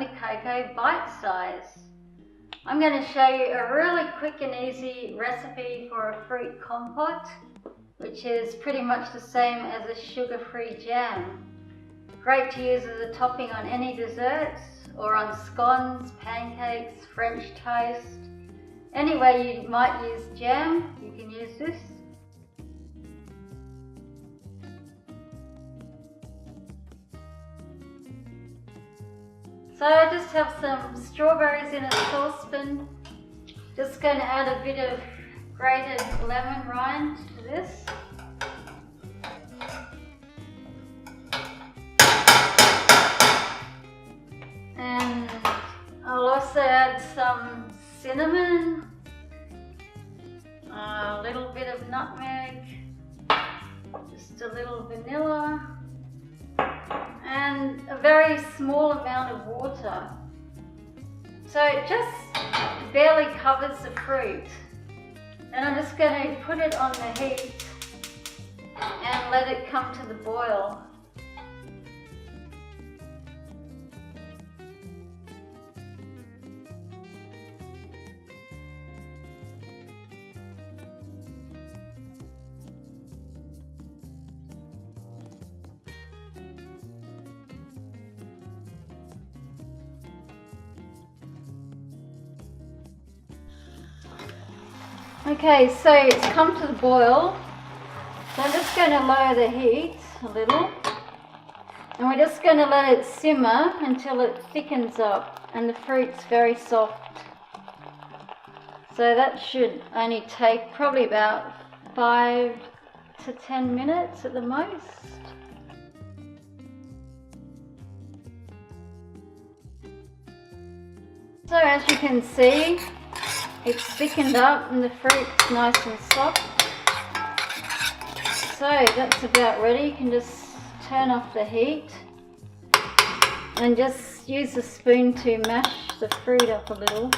Lavender Cocoa bite size. I'm going to show you a really quick and easy recipe for a fruit compote, which is pretty much the same as a sugar-free jam. Great to use as a topping on any desserts or on scones, pancakes, French toast. Any way you might use jam, you can use this. So I just have some strawberries in a saucepan. Just going to add a bit of grated lemon rind to this. And I'll also add some cinnamon, a little bit of nutmeg, just a little vanilla, and a very small amount of water. So it just barely covers the fruit. And I'm just going to put it on the heat and let it come to the boil. Okay, so it's come to the boil, so I'm just going to lower the heat a little, and we're just going to let it simmer until it thickens up and the fruit's very soft. So that should only take probably about 5 to 10 minutes at the most. So as you can see, it's thickened up and the fruit's nice and soft. So that's about ready. You can just turn off the heat and just use a spoon to mash the fruit up a little.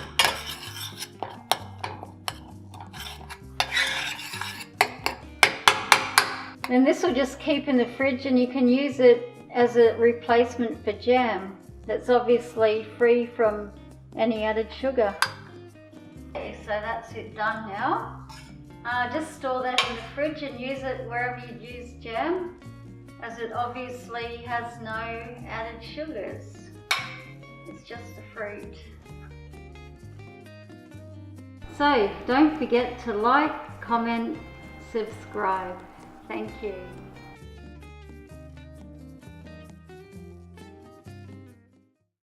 And this will just keep in the fridge, and you can use it as a replacement for jam that's obviously free from any added sugar. Okay, so that's it done now. Just store that in the fridge and use it wherever you use jam, as it obviously has no added sugars. It's just a fruit. So don't forget to like, comment, subscribe. Thank you.